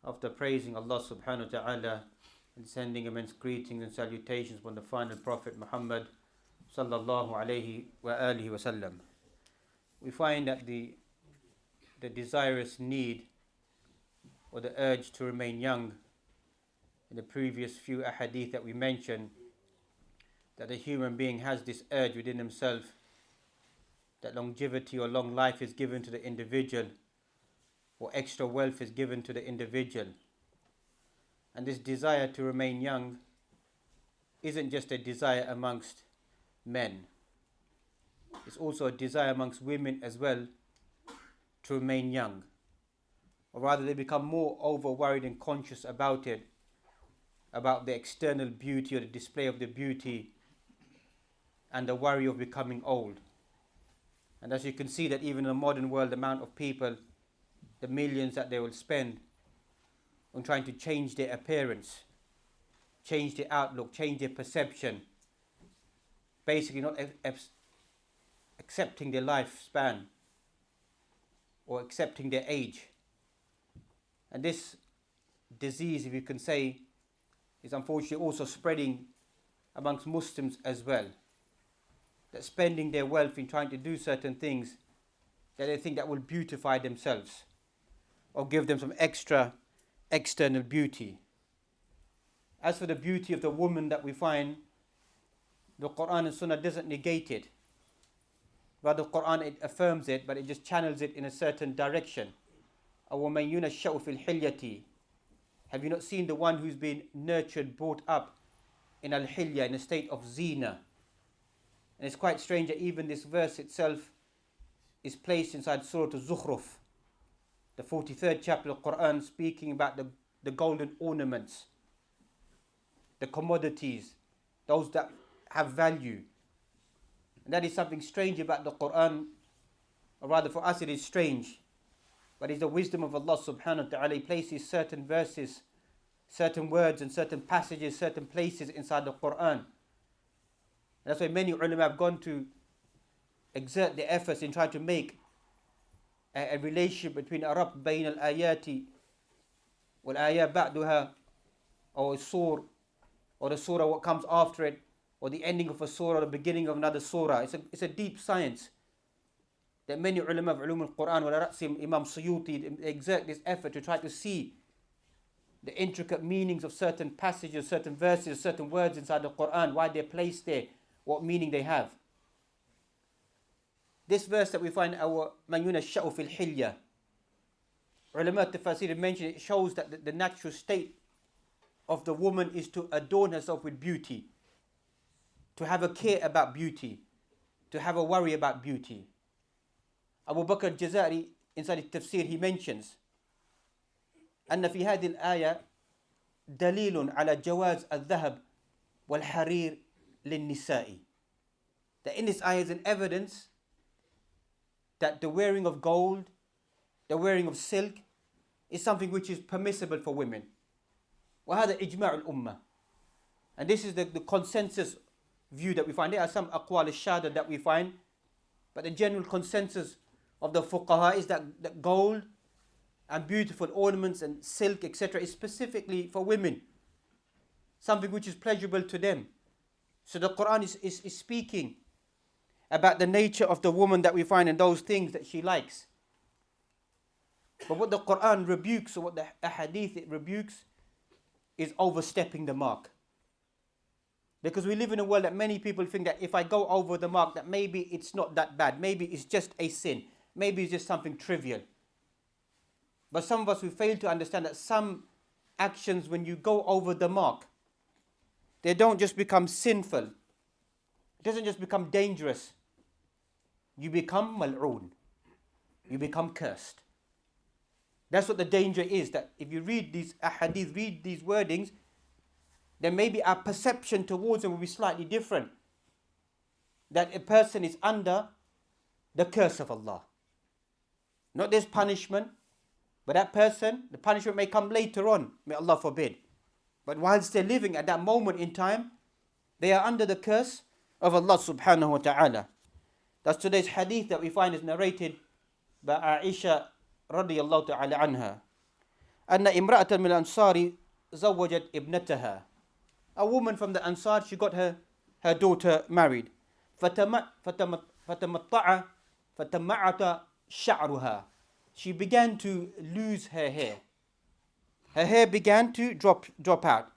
After praising Allah subhanahu wa ta'ala and sending immense greetings and salutations upon the final Prophet Muhammad sallallahu alayhi wa alihi wa sallam, we find that the desirous need or the urge to remain young in the previous few ahadith that we mentioned, that a human being has this urge within himself, that longevity or long life is given to the individual, or extra wealth is given to the individual. And this desire to remain young isn't just a desire amongst men. It's also a desire amongst women as well to remain young. Or rather, they become more over-worried and conscious about it, about the external beauty or the display of the beauty and the worry of becoming old. And as you can see that even in the modern world, the amount of people, the millions that they will spend on trying to change their appearance, change their outlook, change their perception, basically not accepting their lifespan or accepting their age. And this disease, if you can say, is unfortunately also spreading amongst Muslims as well. That spending their wealth in trying to do certain things that they think that will beautify themselves or give them some extra external beauty. As for the beauty of the woman that we find, the Quran and Sunnah doesn't negate it. Rather, the Quran, it affirms it, but it just channels it in a certain direction. أَوَمَنْ يُنَشَّأُ فِي الْحِلْيَةِ. Have you not seen the one who's been nurtured, brought up in al-hilya, in a state of zina? And it's quite strange that even this verse itself is placed inside Surah Al-Zukhruf, the 43rd chapter of the Quran, speaking about the golden ornaments, the commodities, those that have value. And that is something strange about the Quran, or rather for us it is strange, but it's the wisdom of Allah subhanahu wa ta'ala. He places certain verses, certain words and certain passages, certain places inside the Quran. And that's why many ulama have gone to exert their efforts in trying to make a relationship between Arab bayn al-ayati wal-ayat ba'duha, or a surah, or the surah what comes after it, or the ending of a surah, or the beginning of another surah. It's a deep science that many ulama of ulum al-Quran, wala ra'sim Imam Suyuti, exert this effort to try to see the intricate meanings of certain passages, certain verses, certain words inside the Quran, why they're placed there, what meaning they have. This verse that we find, our man yunasha'u fil hilya, ulama tafasir mention, it shows that the natural state of the woman is to adorn herself with beauty, to have a care about beauty, to have a worry about beauty. Abu Bakr al-Jazari, inside his tafsir, he mentions أن في هذه الآية دليل على جواز الذهب والحرير للنساء. That in this ayah is an evidence that the wearing of gold, the wearing of silk, is something which is permissible for women. وهذا إجماع الأمة. And this is the consensus view that we find. There are some aqwal al-shada that we find, but the general consensus of the fuqaha is that gold and beautiful ornaments and silk, etc., is specifically for women, something which is pleasurable to them. So the Quran is speaking about the nature of the woman that we find in those things that she likes. But what the Quran rebukes, or what the ahadith it rebukes, is overstepping the mark. Because we live in a world that many people think that if I go over the mark, that maybe it's not that bad, maybe it's just a sin, maybe it's just something trivial. But some of us, we fail to understand that some actions, when you go over the mark, they don't just become sinful. It doesn't just become dangerous. You become mal'oon. You become cursed. That's what the danger is, that if you read these ahadith, read these wordings, then maybe our perception towards them will be slightly different. That a person is under the curse of Allah. Not this punishment, but that person, the punishment may come later on, may Allah forbid. But whilst they're living at that moment in time, they are under the curse of Allah subhanahu wa ta'ala. That's today's hadith that we find is narrated by Aisha radiyallahu ta'ala anha. أن امرأة من الأنصار زوجت ابنتها. A woman from the Ansar, she got her daughter married. فتمعت شعرها. She began to lose her hair. Her hair began to drop out.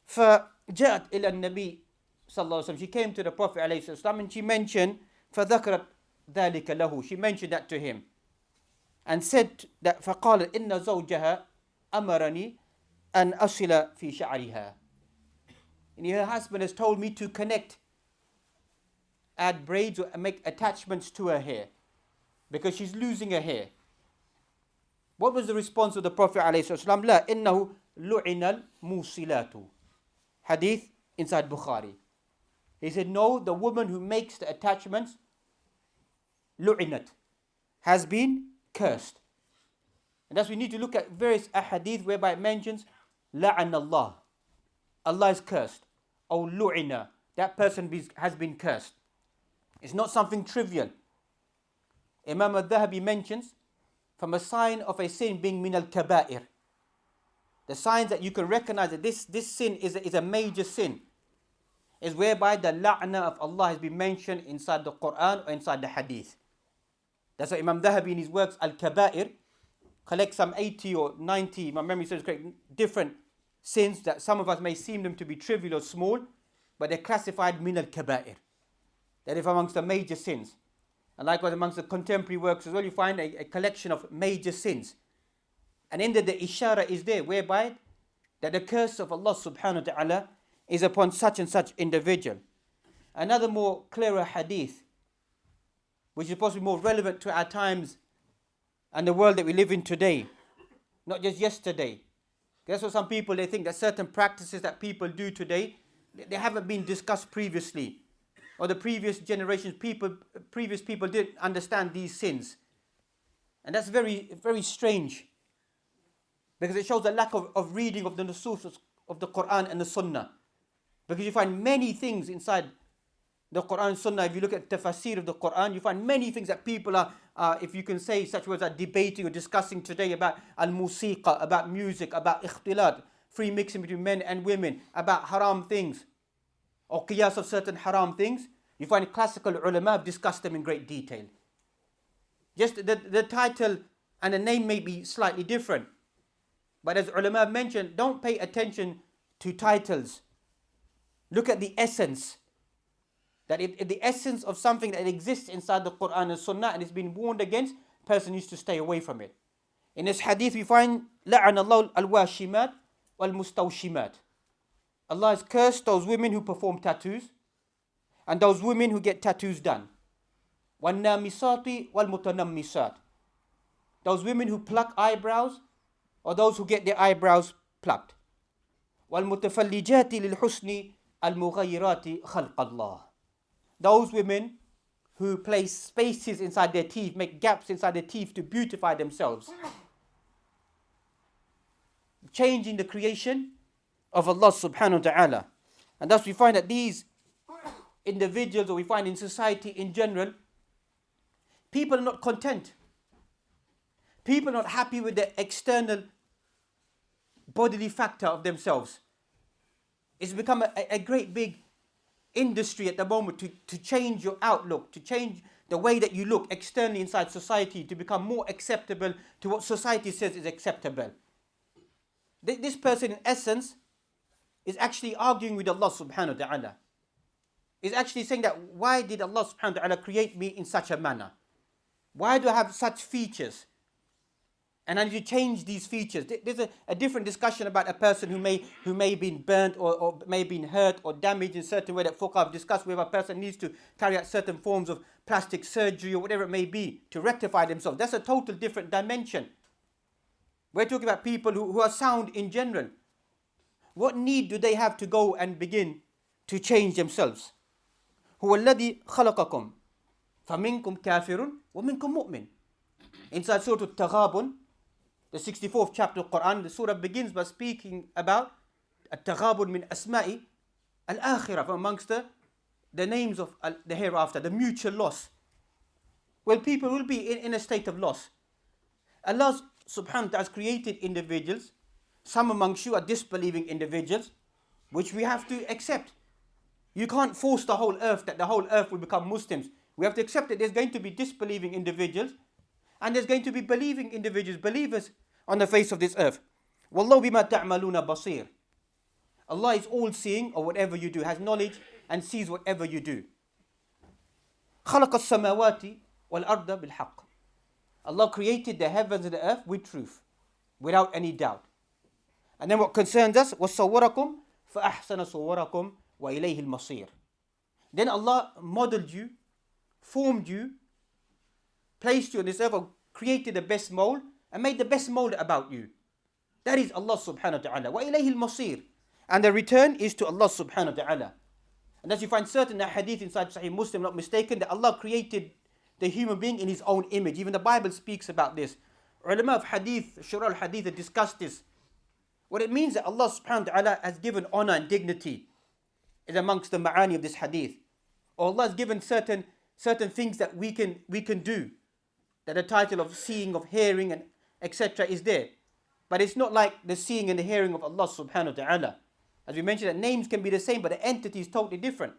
فجاءت إلى النبي صلى الله عليه وسلم. She came to the Prophet عليه الصلاة والسلام and she mentioned فذكرت ذلك له. She mentioned that to him and said that فقالت إن زوجها أمرني أن أصل في شعرها. And her husband has told me to add braids or make attachments to her hair because she's losing her hair. What was the response of the Prophet عليه الصلاة والسلام? لا إنه لعن الموصلات. Hadith inside Bukhari. He said, no, the woman who makes the attachments, lu'inat, has been cursed. And thus we need to look at various ahadith whereby it mentions la'an Allah. Allah is cursed. Or lu'ina, that person has been cursed. It's not something trivial. Imam al-Dhahabi mentions from a sign of a sin being min al-kaba'ir. The signs that you can recognize that this sin is a major sin is whereby the la'na of Allah has been mentioned inside the Quran or inside the Hadith. That's why Imam Dhahabi in his works Al-Kaba'ir collects some 80 or 90, my memory serves correct, different sins that some of us may seem them to be trivial or small, but they're classified min al-kaba'ir. That is amongst the major sins. And likewise amongst the contemporary works as well, you find a collection of major sins. And in the ishara is there, whereby that the curse of Allah subhanahu wa ta'ala is upon such and such individual. Another more clearer hadith, which is possibly more relevant to our times and the world that we live in today, not just yesterday. That's what some people, they think that certain practices that people do today, they haven't been discussed previously. Or the previous generations, previous people didn't understand these sins. And that's very, very strange. Because it shows a lack of reading of the nusus of the Quran and the Sunnah. Because you find many things inside the Quran and Sunnah. If you look at tafsir of the Quran, you find many things that people are, if you can say such words, are debating or discussing today about al-musiqa, about music, about ikhtilat, free mixing between men and women, about haram things, or qiyas of certain haram things. You find classical ulama have discussed them in great detail. Just the title and the name may be slightly different. But as ulama have mentioned, don't pay attention to titles. Look at the essence. That if the essence of something that exists inside the Quran and Sunnah and is being warned against, person needs to stay away from it. In this hadith we find لَعَنَ اللَّهُ الْوَاشِمَاتِ وَالْمُسْتَوْشِمَاتِ. Allah has cursed those women who perform tattoos and those women who get tattoos done. وَالنَّامِسَاتِ وَالْمُتَنَمِّسَاتِ. Those women who pluck eyebrows or those who get their eyebrows plucked. وَالْمُتَفَلِّجَاتِ لِلْحُسْنِ الْمُغَيِّرَاتِ خَلْقَ اللَّهِ. Those women who place spaces inside their teeth, make gaps inside their teeth to beautify themselves. Changing the creation of Allah subhanahu wa ta'ala. And thus we find that these individuals, or we find in society in general, people are not content. People are not happy with the external bodily factor of themselves. It's become a great big industry at the moment to change your outlook, to change the way that you look externally inside society, to become more acceptable to what society says is acceptable. This person in essence is actually arguing with Allah subhanahu wa ta'ala. Is actually saying that why did Allah subhanahu wa ta'ala create me in such a manner? Why do I have such features? And I need to change these features. There's a different discussion about a person who may have been burnt or may have been hurt or damaged in a certain way that fuqaha have discussed, where a person needs to carry out certain forms of plastic surgery or whatever it may be to rectify themselves. That's a total different dimension. We're talking about people who are sound in general. What need do they have to go and begin to change themselves? هو الذي خلقكم فمنكم كافر ومنكم مؤمن. Inside Surah Al-Taghabun, the 64th chapter of Quran, the surah begins by speaking about Al-Taghabun min asma'i al-akhirah, from amongst the names of the hereafter, the mutual loss. Well, people will be in a state of loss. Allah's subhanahu wa ta'ala has created individuals. Some amongst you are disbelieving individuals, which we have to accept. You can't force the whole earth that the whole earth will become Muslims. We have to accept that there's going to be disbelieving individuals and there's going to be believing individuals, believers on the face of this earth. Wallahu bima ta'maluna basir. Allah is all seeing of whatever you do, has knowledge and sees whatever you do. خلق السماوات والأرض بالحق. Allah created the heavens and the earth with truth, without any doubt. And then what concerns us, وَصَوَّرَكُمْ فَأَحْسَنَ صُوَّرَكُمْ وَإِلَيْهِ الْمَصِيرُ. Then Allah modeled you, formed you, placed you on this earth, created the best mold, and made the best mold about you. That is Allah subhanahu wa ta'ala. وَإِلَيْهِ الْمَصِيرُ. And the return is to Allah subhanahu wa ta'ala. And as you find certain hadith inside Sahih Muslim, not mistaken, that Allah created the human being in His own image. Even the Bible speaks about this. Ulama of hadith, shura al-hadith, have discussed this. What it means that Allah subhanahu wa ta'ala has given honor and dignity is amongst the ma'ani of this hadith. Or Allah has given certain things that we can do. That the title of seeing, of hearing, and etc. is there. But it's not like the seeing and the hearing of Allah subhanahu wa ta'ala. As we mentioned, that names can be the same, but the entity is totally different.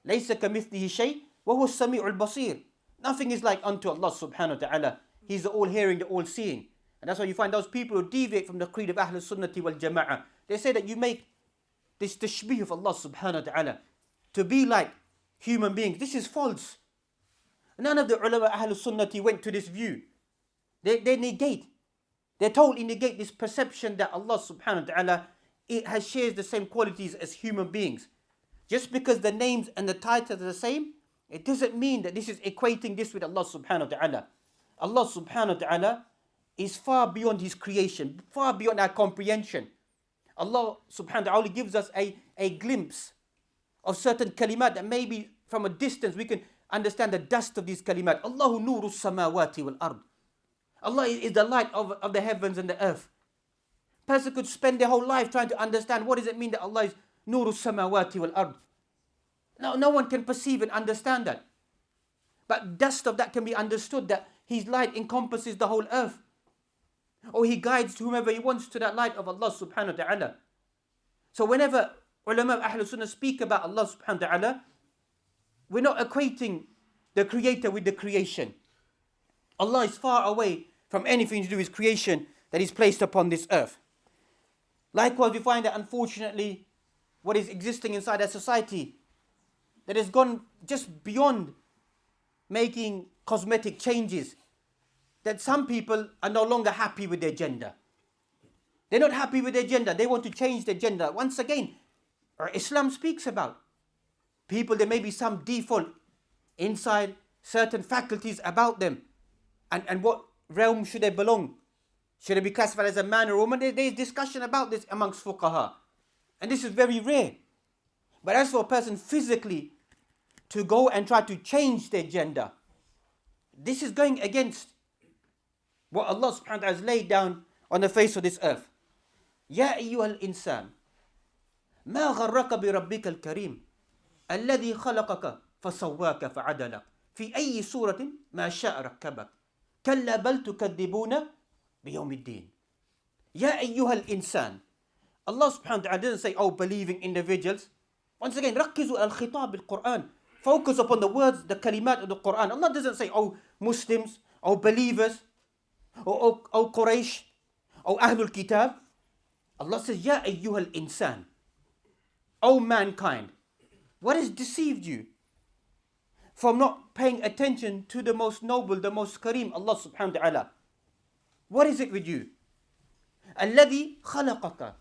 لَيْسَ كَمِثْلِهِ شَيْءٍ وَهُوَ السَّمِيعُ الْبَصِيرُ. Nothing is like unto Allah subhanahu wa ta'ala. He's the all-hearing, the all-seeing. And that's why you find those people who deviate from the creed of Ahlul Sunnati wal Jama'ah. They say that you make this tashbih of Allah subhanahu wa ta'ala to be like human beings. This is false. None of the ulama Ahlul Sunnati went to this view. They totally negate this perception that Allah subhanahu wa ta'ala shares the same qualities as human beings. Just because the names and the titles are the same, it doesn't mean that this is equating this with Allah subhanahu wa ta'ala. Allah subhanahu wa ta'ala is far beyond His creation, far beyond our comprehension. Allah subhanahu wa ta'ala gives us a glimpse of certain kalimat that maybe from a distance we can understand the dust of these kalimat. Allahu nuru samawati wal ard. Allah is the light of the heavens and the earth. Person could spend their whole life trying to understand what does it mean that Allah is nuru samawati wal ard. No one can perceive and understand that. But dust of that can be understood, that His light encompasses the whole earth. Or He guides whomever He wants to that light of Allah subhanahu wa ta'ala. So whenever ulama of Ahlul Sunnah speak about Allah subhanahu wa ta'ala, we're not equating the creator with the creation. Allah is far away from anything to do with His creation that is placed upon this earth. Likewise, we find that unfortunately, what is existing inside our society, that has gone just beyond making cosmetic changes, that some people are no longer happy with their gender. They're not happy with their gender. They want to change their gender. Once again, Islam speaks about people, there may be some default inside certain faculties about them. And what realm should they belong? Should they be classified as a man or a woman? There's discussion about this amongst fuqaha. And this is very rare. But as for a person physically to go and try to change their gender, this is going against what Allah subhanahu wa ta'ala has laid down on the face of this earth. Ya ayyuhal insan, ma gharraka bi rabbika al-kareem, alladhi khalaqaka fasawwaka fa'adalak, fi ayyi suratin ma sha'a rakkabak, kalla bal tukadibuna biyawm ad-din. Ya ayyuhal insan. Allah subhanahu wa ta'ala doesn't say, oh, believing individuals. Once again, ركزوا al-khitab al-Quran. Focus upon the words, the kalimat of the Quran. Allah doesn't say, oh, Muslims, oh, believers, oh, Quraysh, oh, Ahlul Kitab. Allah says, Ya ayyuhal insan. Oh, mankind. What has deceived you from not paying attention to the most noble, the most kareem, Allah subhanahu wa ta'ala? What is it with you? Alladhi khalaqaka.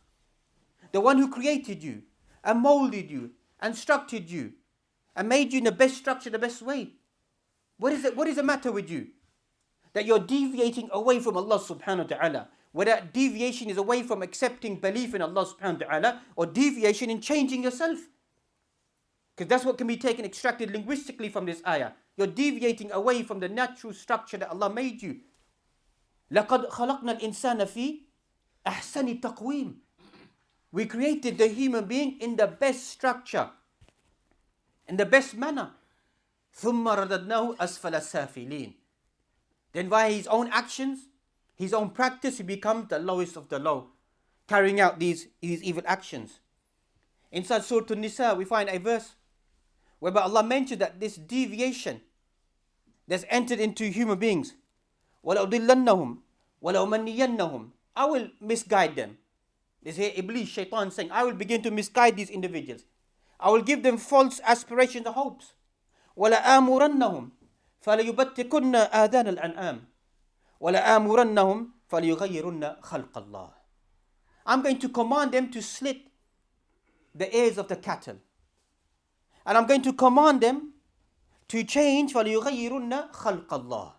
The one who created you and molded you and structured you and made you in the best structure, the best way. What is the matter with you? That you're deviating away from Allah subhanahu wa ta'ala. Whether that deviation is away from accepting belief in Allah subhanahu wa ta'ala or deviation in changing yourself. Because that's what can be taken, extracted linguistically from this ayah. You're deviating away from the natural structure that Allah made you. لَقَدْ خَلَقْنَا الْإِنسَانَ فِي أَحْسَنِ تَقْوِيمٍ. We created the human being in the best structure, in the best manner. ثُمَّ رَدَدْنَاهُ أَسْفَلَ السَّافِلِينَ. Then via His own actions, his own practice, he becomes the lowest of the low, carrying out these evil actions. Inside Surah An-Nisa, we find a verse whereby Allah mentioned that this deviation that's entered into human beings, وَلَأُضِلَّنَّهُمْ وَلَأُمَنِّيَنَّهُمْ, I will misguide them. This here Iblis, Shaitan saying, I will begin to misguide these individuals. I will give them false aspirations and hopes. وَلَآمُرَنَّهُمْ فَلَيُبَتِّكُنَّ آذَانَ الْأَنْعَامِ وَلَآمُرَنَّهُمْ فَلَيُغَيِّرُنَّ خَلْقَ اللَّهِ. I'm going to command them to slit the ears of the cattle. And I'm going to command them to change فَلَيُغَيِّرُنَّ خَلْقَ اللَّهِ.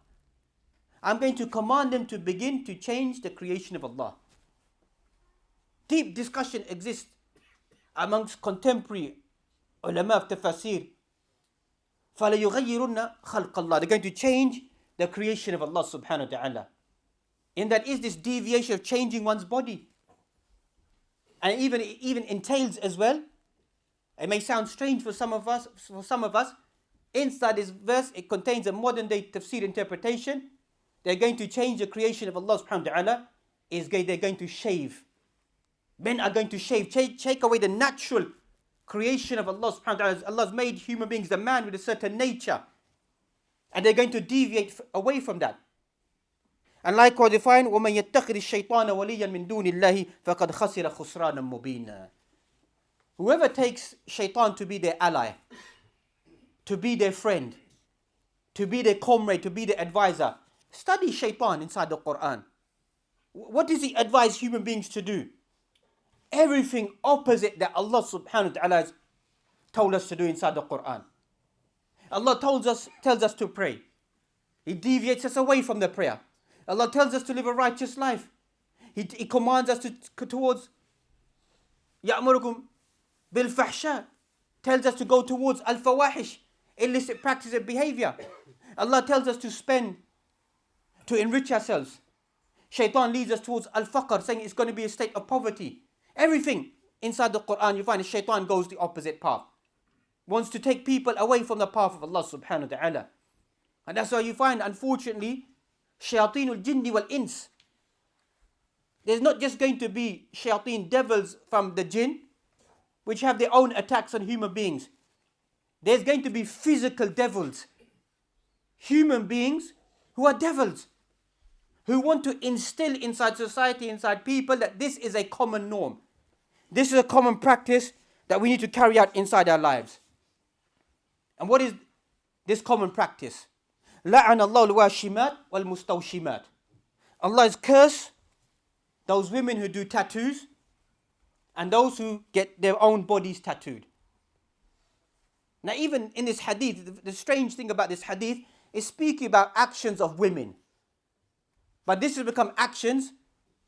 I'm going to command them to begin to change the creation of Allah. Deep discussion exists amongst contemporary ulama of tafsir. فَلَيُغَيِّرُنَّ خَلْقَ اللَّهِ. They're going to change the creation of Allah subhanahu wa ta'ala. And that is this deviation of changing one's body. And even entails as well, it may sound strange for some of us, inside this verse it contains a modern day tafsir interpretation. They're going to change the creation of Allah subhanahu wa ta'ala, they're going to shave. Men are going to shave, take away the natural creation of Allah subhanahu wa ta'ala. Allah's made human beings, the man with a certain nature. And they're going to deviate away from that. And likewise, they find وَمَنْ يَتَّخِذِ الشَّيْطَانَ وَلِيًّا مِنْ دُونِ اللَّهِ فَقَدْ خَسِرَ خُسْرَانًا مُبِينًا. Whoever takes shaitan to be their ally, to be their friend, to be their comrade, to be their advisor, study shaitan inside the Quran. What does he advise human beings to do? Everything opposite that Allah subhanahu wa ta'ala has told us to do inside the Quran. Allah tells us to pray. He deviates us away from the prayer. Allah tells us to live a righteous life. He commands us towards يَأْمُرُكُمْ بِالْفَحْشَاءِ, tells us to go towards al-fawahish, illicit practice and behavior. Allah tells us to spend, to enrich ourselves. Shaitan leads us towards al-faqr, saying it's going to be a state of poverty. Everything inside the Quran, you find shaitan goes the opposite path. Wants to take people away from the path of Allah subhanahu wa ta'ala. And that's why you find, unfortunately, shayateen al-jinni wal-ins. There's not just going to be shayateen, devils from the jinn, which have their own attacks on human beings. There's going to be physical devils. Human beings who are devils. Who want to instill inside society, inside people, that this is a common norm. This is a common practice that we need to carry out inside our lives. And what is this common practice? لَعَنَ اللَّهُ الْوَاشِمَاتِ وَالْمُسْتَوْشِمَاتِ. Allah has cursed those women who do tattoos and those who get their own bodies tattooed. Now even in this hadith, the strange thing about this hadith is speaking about actions of women. But this has become actions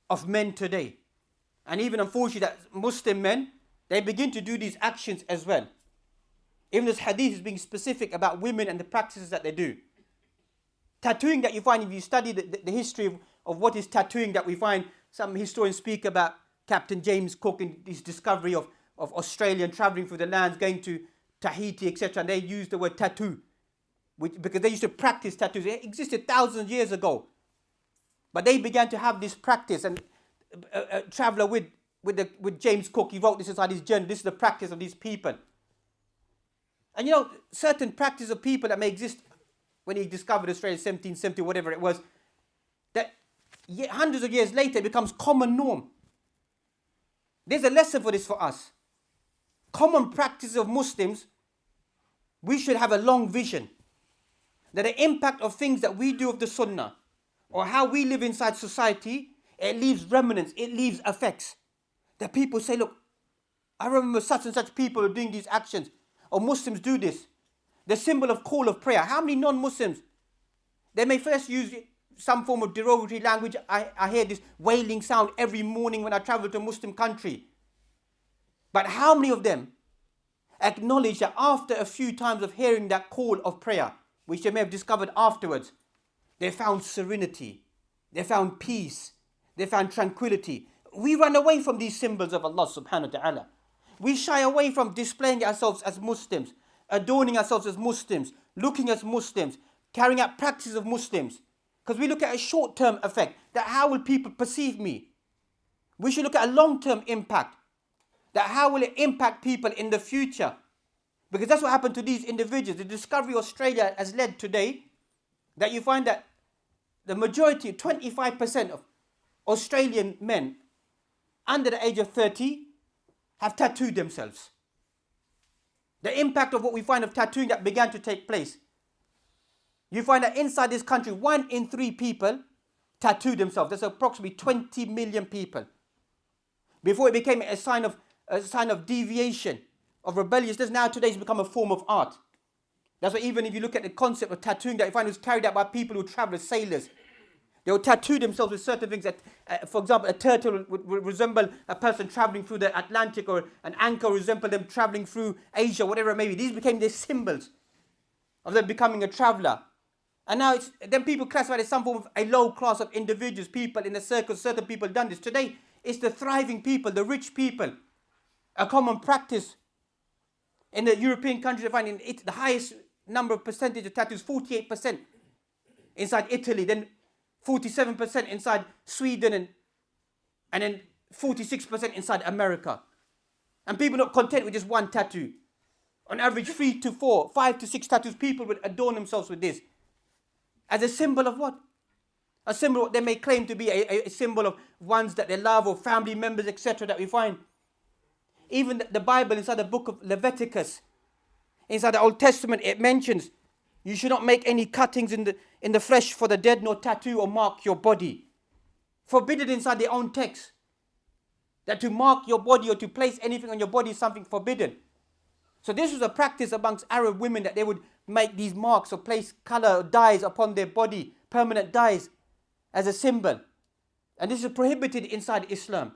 of men today. And even unfortunately that Muslim men, they begin to do these actions as well. Even this hadith is being specific about women and the practices that they do. Tattooing that you find, if you study the history of what is tattooing, that we find some historians speak about Captain James Cook and his discovery of Australia and travelling through the lands, going to Tahiti, etc. And they used the word tattoo, because they used to practice tattoos. It existed thousands of years ago. But they began to have this practice, and a traveller with James Cook, he wrote this inside his journal. This is the practice of these people. And you know, certain practice of people that may exist when he discovered Australia, 1770, whatever it was, that hundreds of years later it becomes common norm. There's a lesson for this for us. Common practices of Muslims, we should have a long vision. That the impact of things that we do of the Sunnah, or how we live inside society, it leaves remnants, it leaves effects. That people say, look, I remember such and such people are doing these actions, or Muslims do this. The symbol of call of prayer. How many non-Muslims, they may first use some form of derogatory language. I hear this wailing sound every morning when I travel to a Muslim country. But how many of them acknowledge that after a few times of hearing that call of prayer, which they may have discovered afterwards, they found serenity, they found peace, they found tranquility. We run away from these symbols of Allah subhanahu wa ta'ala. We shy away from displaying ourselves as Muslims, adorning ourselves as Muslims, looking as Muslims, carrying out practices of Muslims. Because we look at a short-term effect, that how will people perceive me? We should look at a long-term impact, that how will it impact people in the future? Because that's what happened to these individuals. The discovery of Australia has led today that you find that the majority, 25% of Australian men under the age of 30 have tattooed themselves. The impact of what we find of tattooing that began to take place. You find that inside this country, 1 in 3 people tattoo themselves. That's approximately 20 million people. Before it became a sign of deviation, of rebelliousness, now today it's become a form of art. That's why even if you look at the concept of tattooing that you find was carried out by people who travel as sailors, they will tattoo themselves with certain things that, for example, a turtle would resemble a person traveling through the Atlantic, or an anchor would resemble them traveling through Asia, whatever it may be. These became their symbols of them becoming a traveler. And now then people classify it as some form of a low class of individuals, people in a circle, certain people done this. Today, it's the thriving people, the rich people. A common practice in the European countries, I find the highest number of percentage of tattoos, 48% inside Italy, then 47% inside Sweden, and then 46% inside America. And people not content with just one tattoo. On average, 3 to 4, 5 to 6 tattoos, people would adorn themselves with this. As a symbol of what? A symbol of what they may claim to be a symbol of ones that they love, or family members, etc. that we find. Even the Bible, inside the book of Leviticus, inside the Old Testament, it mentions you should not make any cuttings in the flesh for the dead, nor tattoo or mark your body. Forbidden inside their own text. That to mark your body or to place anything on your body is something forbidden. So this was a practice amongst Arab women, that they would make these marks or place color or dyes upon their body, permanent dyes, as a symbol. And this is prohibited inside Islam.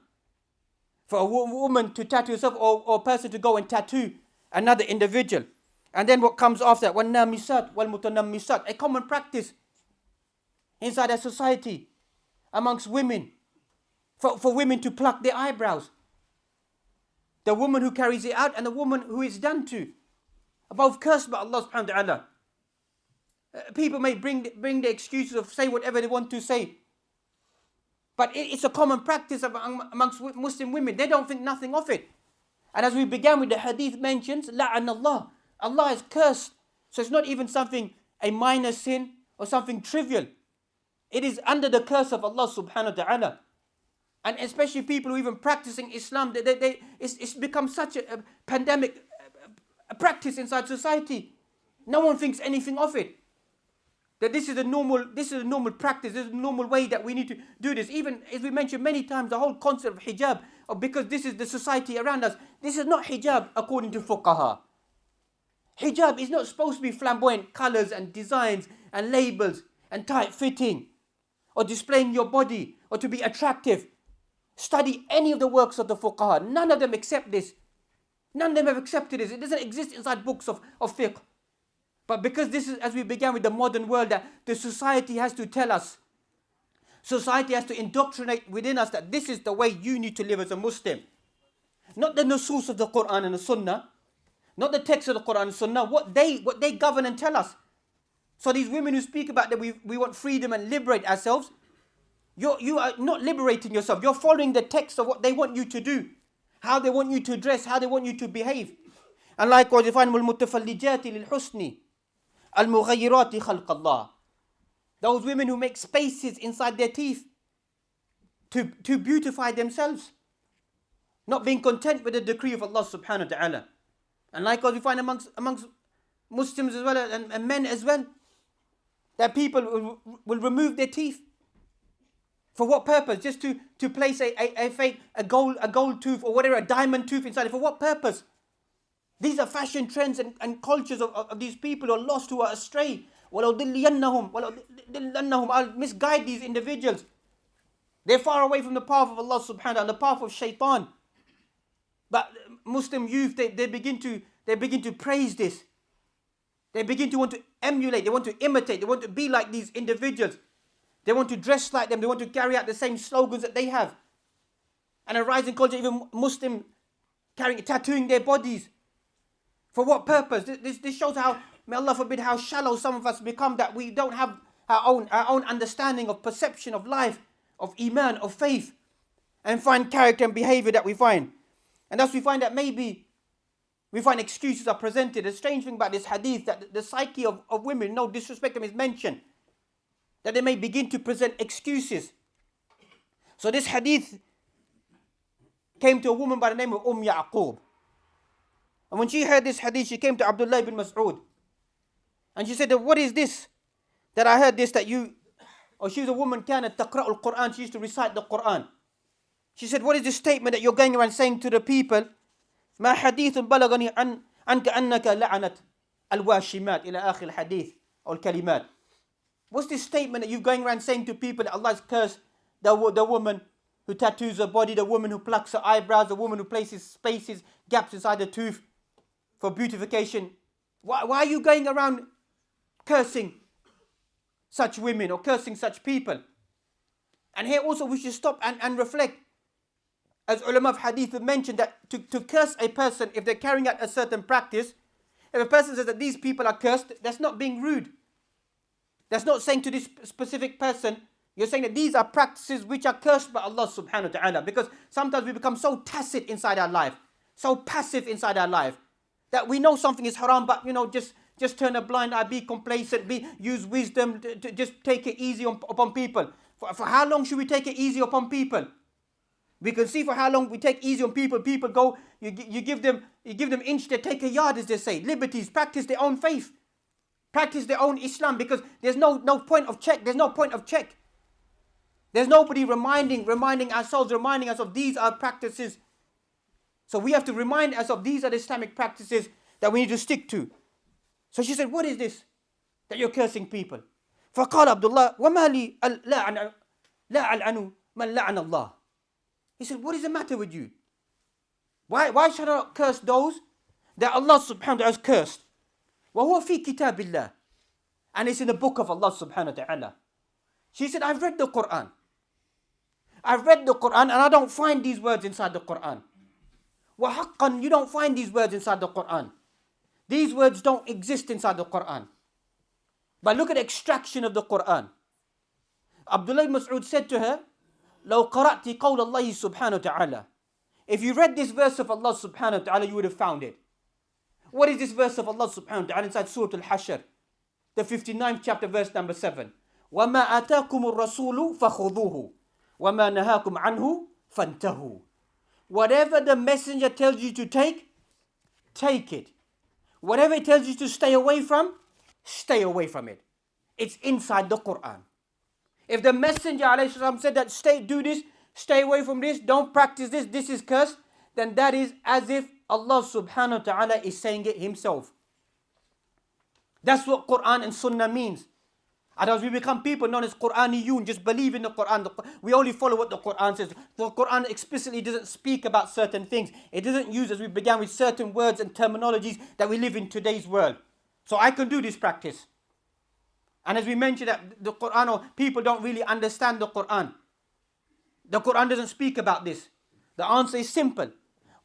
For a woman to tattoo herself, or a person to go and tattoo another individual. And then what comes after that? وَالنَّامِسَاتْ وَالْمُتَنَمِّسَاتْ. A common practice inside a society amongst women. For women to pluck their eyebrows. The woman who carries it out and the woman who it's done to. Both cursed by Allah subhanahu wa ta'ala. People may bring the excuses of say whatever they want to say. But it's a common practice amongst Muslim women. They don't think nothing of it. And as we began with, the hadith mentions, لَعَنَ Allah. Allah is cursed. So it's not even something, a minor sin or something trivial. It is under the curse of Allah subhanahu wa ta'ala. And especially people who are even practicing Islam, it's become such a pandemic practice inside society. No one thinks anything of it. That this is a normal practice, this is a normal way that we need to do this. Even as we mentioned many times, the whole concept of hijab, because this is the society around us, this is not hijab according to fuqaha. Hijab is not supposed to be flamboyant colours and designs and labels and tight fitting, or displaying your body, or to be attractive. Study any of the works of the fuqaha. None of them accept this. None of them have accepted this. It doesn't exist inside books of fiqh. But because this is, as we began with the modern world, that the society has to tell us, society has to indoctrinate within us that this is the way you need to live as a Muslim. Not the nusus of the Quran and the Sunnah, not the text of the Quran and Sunnah, what they govern and tell us. So these women who speak about that we want freedom and liberate ourselves, you are not liberating yourself. You're following the text of what they want you to do, how they want you to dress, how they want you to behave. And likewise, you find الْمُتَفَلِّجَاتِ لِلْحُسْنِ الْمُغَيِّرَاتِ خَلْقَ اللَّهِ. Those women who make spaces inside their teeth to beautify themselves, not being content with the decree of Allah subhanahu wa ta'ala. And likewise, we find amongst Muslims as well, and men as well, that people will remove their teeth. For what purpose? Just to place a fake, a gold tooth or whatever, a diamond tooth inside it. For what purpose? These are fashion trends and cultures of these people who are lost, who are astray. I'll misguide these individuals. They're far away from the path of Allah subhanahu wa ta'ala, the path of shaitan. But Muslim youth, they begin to praise this. They begin to want to emulate, they want to imitate, they want to be like these individuals. They want to dress like them, they want to carry out the same slogans that they have. And a rising culture, even Muslim tattooing their bodies. For what purpose? This shows how, may Allah forbid, how shallow some of us become, that we don't have our own understanding of perception of life, of iman, of faith, and find character and behavior that we find. And thus we find that maybe we find excuses are presented. The strange thing about this hadith, that the psyche of women, no disrespect them, is mentioned, that they may begin to present excuses. So this hadith came to a woman by the name of Ya'qub. And when she heard this hadith, she came to Abdullah ibn Mas'ud. And she said, what is this? That I heard this, that you, or she was a woman, كانت تقرأ القرآن, she used to recite the Quran. She said, what is this statement that you're going around saying to the people? ما حديث بلغني عنك أنك لعنت الواشمات إلى آخر الحديث أو الكلمات. What's this statement that you're going around saying to people that Allah has cursed the woman who tattoos her body, the woman who plucks her eyebrows, the woman who places spaces, gaps inside the tooth for beautification? Why are you going around cursing such women or cursing such people? And here also we should stop and reflect. As ulama of hadith have mentioned, that to curse a person if they're carrying out a certain practice, if a person says that these people are cursed, that's not being rude. That's not saying to this specific person, you're saying that these are practices which are cursed by Allah subhanahu wa ta'ala. Because sometimes we become so tacit inside our life, so passive inside our life, that we know something is haram, but just turn a blind eye, be complacent, use wisdom to just take it easy upon people. For how long should we take it easy upon people? We can see for how long we take easy on people. People go, you give them inch, they take a yard, as they say. Liberties, practice their own faith, practice their own Islam, because there's no point of check. There's no point of check. There's nobody reminding ourselves these are practices. So we have to remind ourselves these are the Islamic practices that we need to stick to. So she said, what is this that you're cursing people? فقال عبد الله وما لي لا ألعن من لعن الله. He said, what is the matter with you? Why should I not curse those that Allah subhanahu wa ta'ala has cursed? وَهُوَ فِي كِتَابِ اللَّهِ. And it's in the book of Allah subhanahu wa ta'ala. She said, I've read the Quran. And I don't find these words inside the Quran. وَحَقًّا, you don't find these words inside the Quran. These words don't exist inside the Quran. But look at the extraction of the Quran. Abdullah ibn Mas'ud said to her, لو قرأت قول الله سبحانه وتعالى. If you read this verse of Allah subhanahu wa ta'ala, you would have found it. What is this verse of Allah subhanahu wa ta'ala inside Surah Al-Hashr? The 59th chapter, verse number 7. وَمَا آتَاكُمُ الرَّسُولُ فَخُذُوهُ وَمَا نَهَاكُمْ عَنْهُ فَانْتَهُوا. Whatever the messenger tells you to take it. Whatever it tells you to stay away from it. It's inside the Quran. If the messenger ﷺ said that do this, stay away from this, don't practice this is cursed, then that is as if Allah subhanahu wa ta'ala is saying it himself. That's what Quran and Sunnah means. Otherwise we become people known as Quraniyun, just believe in the Quran. We only follow what the Quran says. The Quran explicitly doesn't speak about certain things. It doesn't use, as we began, with certain words and terminologies that we live in today's world. So I can do this practice. And as we mentioned, that the Quran, or people don't really understand the Quran. The Quran doesn't speak about this. The answer is simple.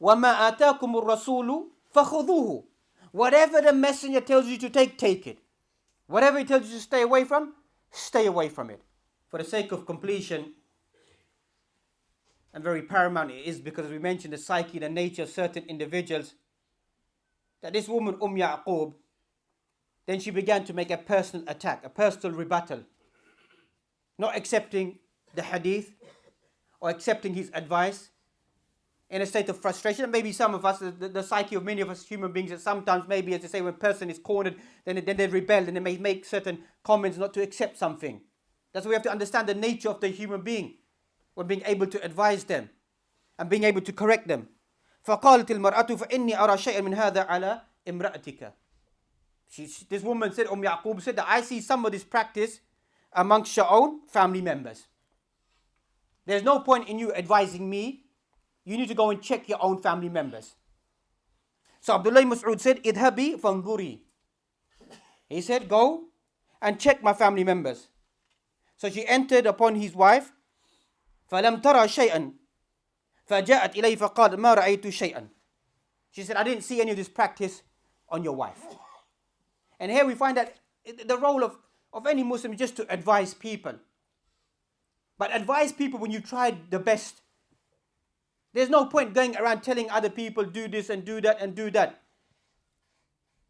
وَمَا آتَاكُمُ الرَّسُولُ فَخُذُوهُ. Whatever the messenger tells you to take it. Whatever he tells you to stay away from it. For the sake of completion, and very paramount it is, because we mentioned the psyche, the nature of certain individuals, that this woman, Ya'qub, then she began to make a personal attack, a personal rebuttal. Not accepting the hadith or accepting his advice, in a state of frustration. And maybe some of us, the psyche of many of us human beings, that sometimes maybe, as they say, when a person is cornered, then they rebel and they may make certain comments not to accept something. That's why we have to understand the nature of the human being when being able to advise them and being able to correct them. فَقَالَتِ الْمَرْأَةُ فَإِنِّي أَرَى شَيْئًا مِنْ هَذَا عَلَى إِمْرَأَتِكَ. This woman said, Ya'qub said, that I see some of this practice amongst your own family members. There's no point in you advising me. You need to go and check your own family members. So Abdullah ibn Mas'ud said, idhabi fanzuri. He said, go and check my family members. So she entered upon his wife. فَلَمْ تَرَى شَيْئًا فَجَاءَتْ إِلَيْهِ فَقَالَ مَا رَأَيْتُ شَيْئًا. She said, I didn't see any of this practice on your wife. And here we find that the role of any Muslim is just to advise people. But advise people when you tried the best. There's no point going around telling other people do this and do that and do that.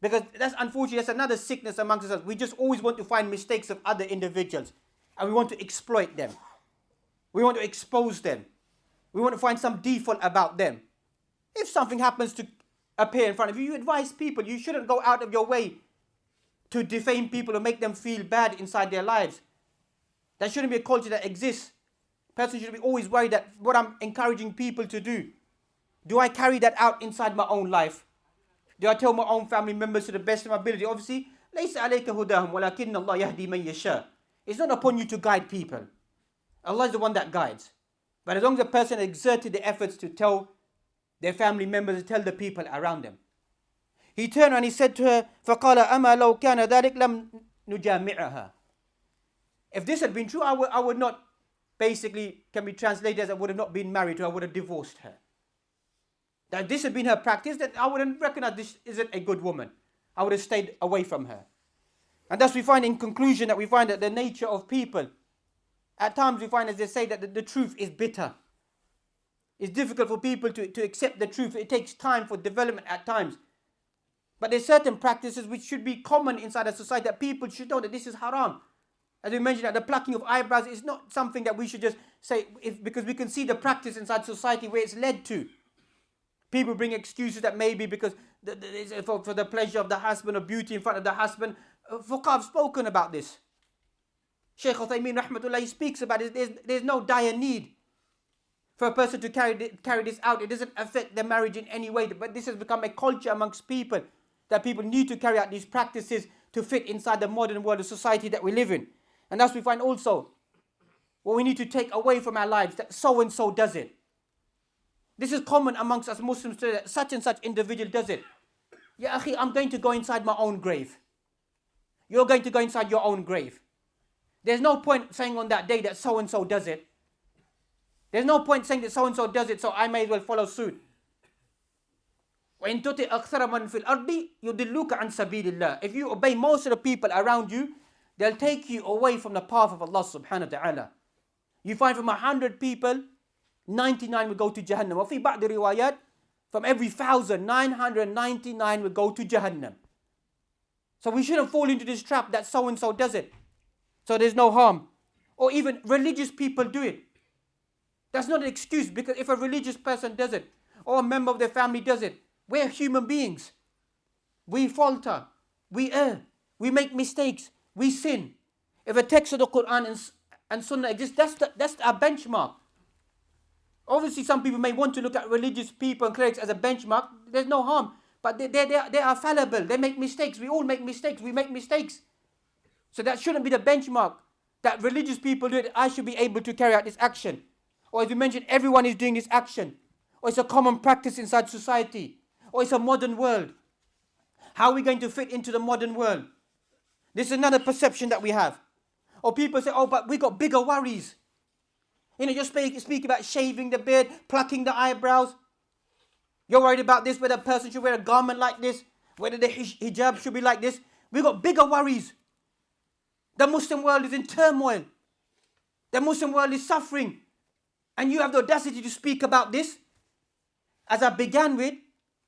Because that's unfortunately, that's another sickness amongst us. We just always want to find mistakes of other individuals. And we want to exploit them. We want to expose them. We want to find some default about them. If something happens to appear in front of you, you advise people. You shouldn't go out of your way to defame people or make them feel bad inside their lives. That shouldn't be a culture that exists. Person should be always worried that what I'm encouraging people to do I carry that out inside my own life? Do I tell my own family members to the best of my ability? Obviously, لَيْسَ عَلَيْكَ هُدَاهُمْ وَلَكِنَّ اللَّهَ يَهْدِي مَنْ يَشَاءُ. It's not upon you to guide people. Allah is the one that guides. But as long as a person exerted the efforts to tell their family members, to tell the people around them. He turned and he said to her, فَقَالَ أَمَا لَوْ كَانَ ذَلِكَ لَمْ نُجَامِعَهَا. If this had been true, I would not, basically, can be translated as I would have not been married to her, I would have divorced her. That this had been her practice, that I wouldn't recognize this isn't a good woman. I would have stayed away from her. And thus we find in conclusion that we find that the nature of people, at times we find, as they say, that the truth is bitter. It's difficult for people to accept the truth. It takes time for development at times. But there's certain practices which should be common inside a society that people should know that this is haram. As we mentioned, that the plucking of eyebrows is not something that we should just say, because we can see the practice inside society where it's led to. People bring excuses that maybe because for the pleasure of the husband or beauty in front of the husband. Fuqaha have spoken about this. Shaykh Uthaymeen rahmatullah speaks about it. There's no dire need for a person to carry this out. It doesn't affect their marriage in any way. But this has become a culture amongst people that people need to carry out these practices to fit inside the modern world of society that we live in. And thus we find also what we need to take away from our lives, that so and so does it. This is common amongst us Muslims today, that such and such individual does it. Ya akhi, I'm going to go inside my own grave. You're going to go inside your own grave. There's no point saying on that day that so and so does it. There's no point saying that so and so does it, so I may as well follow suit. وَإِن تُطِعْ أَكْثَرَ مَنْ فِي الْأَرْضِ يُضِلُّكَ عَنْ سَبِيلِ اللَّهِ. If you obey most of the people around you, they'll take you away from the path of Allah subhanahu wa ta'ala. You find from 100 people, 99 will go to Jannah. وفي بعض الروايات, from every 1,000, 999 will go to Jannah. So we shouldn't fall into this trap that so and so does it. So there's no harm. Or even religious people do it. That's not an excuse, because if a religious person does it, or a member of their family does it, we're human beings. We falter. We err. We make mistakes. We sin. If a text of the Quran and Sunnah exists, that's our benchmark. Obviously, some people may want to look at religious people and clerics as a benchmark. There's no harm. But they are fallible. They make mistakes. We all make mistakes. We make mistakes. So that shouldn't be the benchmark. That religious people do it, I should be able to carry out this action. Or as we mentioned, everyone is doing this action. Or it's a common practice inside society. Or it's a modern world. How are we going to fit into the modern world? This is another perception that we have. Or people say, oh, but we got bigger worries. You know, you're speaking about shaving the beard, plucking the eyebrows. You're worried about this, whether a person should wear a garment like this, whether the hijab should be like this. We've got bigger worries. The Muslim world is in turmoil. The Muslim world is suffering. And you have the audacity to speak about this? As I began with,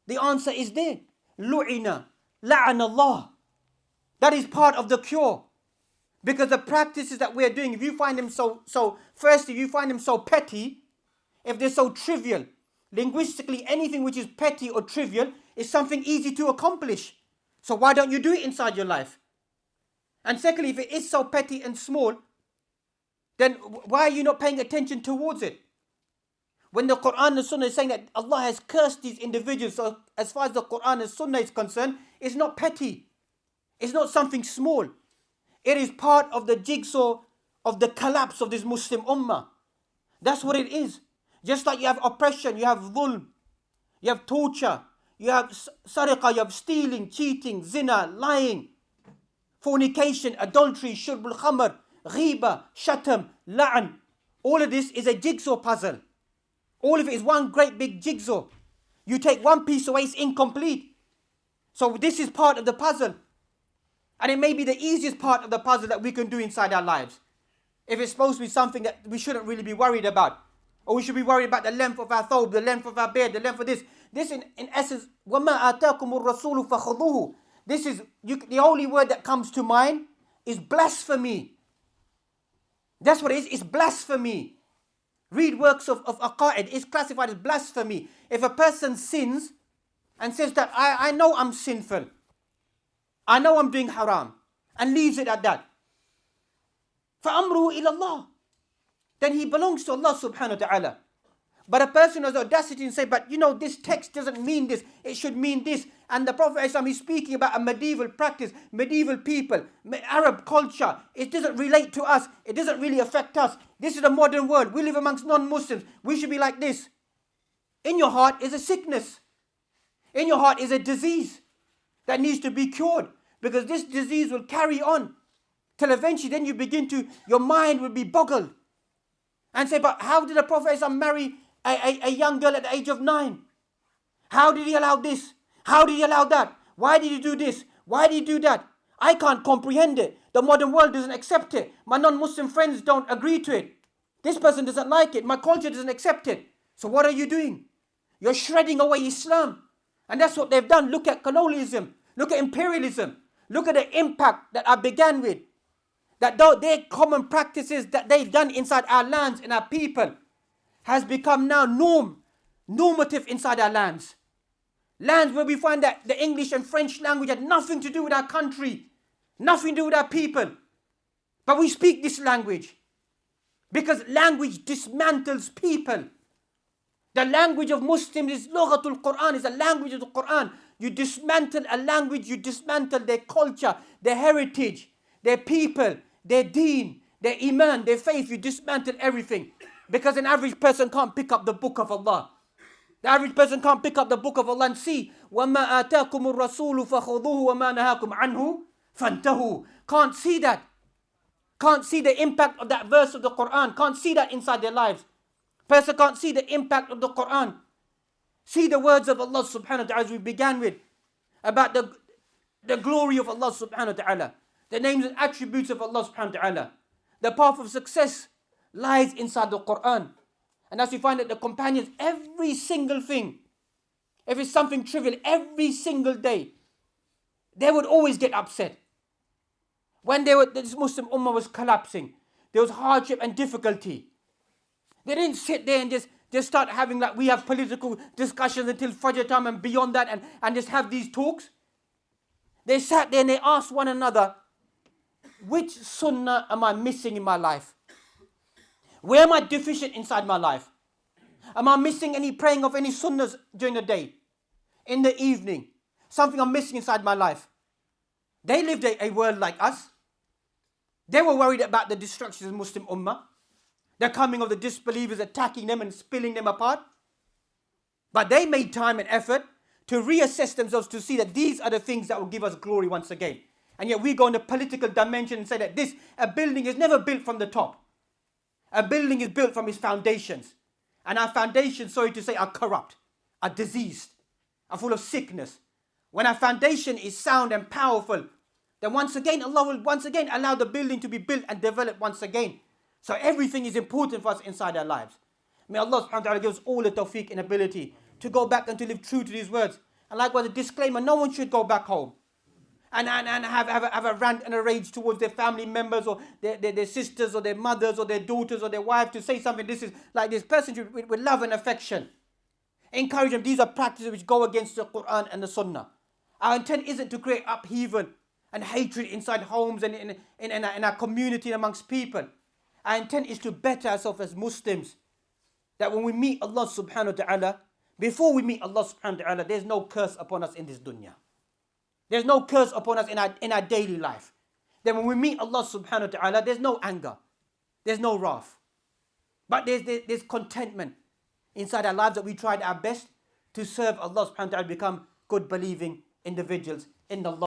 the answer is there. Lu'ina, la'ana Allah. That is part of the cure. Because the practices that we're doing, if you find them firstly, you find them so petty, if they're so trivial, linguistically, anything which is petty or trivial is something easy to accomplish. So why don't you do it inside your life? And secondly, if it is so petty and small, then why are you not paying attention towards it? When the Quran and Sunnah is saying that Allah has cursed these individuals, so as far as the Quran and Sunnah is concerned, it's not petty. It's not something small. It is part of the jigsaw of the collapse of this Muslim ummah. That's what it is. Just like you have oppression, you have dhulm, you have torture, you have sariqah, you have stealing, cheating, zina, lying, fornication, adultery, shurbul khamr, ghiba, shatam, la'an. All of this is a jigsaw puzzle. All of it is one great big jigsaw. You take one piece away, it's incomplete. So this is part of the puzzle. And it may be the easiest part of the puzzle that we can do inside our lives. If it's supposed to be something that we shouldn't really be worried about. Or we should be worried about the length of our thobe, the length of our beard, the length of this. This in essence, وَمَا آتَاكُمُ الرَّسُولُ فَخُذُوهُ. This is, the only word that comes to mind is blasphemy. That's what it is, it's blasphemy. Read works of aqaid, it's classified as blasphemy. If a person sins and says that I know I'm sinful, I know I'm doing haram, and leaves it at that, فَأَمْرُهُ إِلَى اللَّهِ, then he belongs to Allah subhanahu wa ta'ala. But a person has the audacity and say, but you know, this text doesn't mean this, it should mean this. And the Prophet ﷺ is speaking about a medieval practice, medieval people, Arab culture. It doesn't relate to us, it doesn't really affect us. This is a modern world, we live amongst non-Muslims, we should be like this. In your heart is a sickness. In your heart is a disease that needs to be cured. Because this disease will carry on till eventually then you begin to, your mind will be boggled. And say, but how did the Prophet ﷺ marry a young girl at the age of 9? How did he allow this? How did he allow that? Why did he do this? Why did he do that? I can't comprehend it. The modern world doesn't accept it. My non-Muslim friends don't agree to it. This person doesn't like it. My culture doesn't accept it. So what are you doing? You're shredding away Islam. And that's what they've done. Look at colonialism. Look at imperialism. Look at the impact that I began with. That their common practices that they've done inside our lands and our people has become now normative inside our lands. Lands where we find that the English and French language had nothing to do with our country, nothing to do with our people. But we speak this language because language dismantles people. The language of Muslims is Lughatul Quran, is the language of the Quran. You dismantle a language, you dismantle their culture, their heritage, their people, their deen, their iman, their faith. You dismantle everything. Because an average person can't pick up the book of Allah. The average person can't pick up the book of Allah and see وَمَا آتَاكُمُ الرَّسُولُ فَخُذُوهُ وَمَا نَهَاكُمْ عَنْهُ فَانْتَهُوا. Can't see that. Can't see the impact of that verse of the Quran. Can't see that inside their lives. Person can't see the impact of the Quran. See the words of Allah subhanahu wa ta'ala as we began with. About the glory of Allah subhanahu wa ta'ala. The names and attributes of Allah subhanahu wa ta'ala. The path of success lies inside the Quran. And as we find that the companions, every single thing, if it's something trivial, every single day, they would always get upset. When this Muslim Ummah was collapsing, there was hardship and difficulty. They didn't sit there and just start having like we have political discussions until Fajr time and beyond that and just have these talks. They sat there and they asked one another, which sunnah am I missing in my life? Where am I deficient inside my life? Am I missing any praying of any sunnahs during the day? In the evening? Something I'm missing inside my life? They lived a world like us. They were worried about the destruction of the Muslim Ummah. The coming of the disbelievers, attacking them and spilling them apart. But they made time and effort to reassess themselves to see that these are the things that will give us glory once again. And yet we go in the political dimension and say that a building is never built from the top. A building is built from its foundations. And our foundations, sorry to say, are corrupt, are diseased, are full of sickness. When our foundation is sound and powerful, then once again, Allah will once again allow the building to be built and developed once again. So everything is important for us inside our lives. May Allah subhanahu wa ta'ala give us all the tawfiq and ability to go back and to live true to these words. And likewise, a disclaimer, no one should go back home and have a rant and a rage towards their family members or their sisters or their mothers or their daughters or their wives to say something. This is like this person should, with love and affection. Encourage them. These are practices which go against the Quran and the Sunnah. Our intent isn't to create upheaval and hatred inside homes and in our community and amongst people. Our intent is to better ourselves as Muslims. That when we meet Allah subhanahu wa ta'ala, before we meet Allah subhanahu wa ta'ala, there's no curse upon us in this dunya. There's no curse upon us in our daily life. Then when we meet Allah subhanahu wa ta'ala, there's no anger. There's no wrath. But there's contentment inside our lives that we tried our best to serve Allah subhanahu wa ta'ala, become good believing individuals in the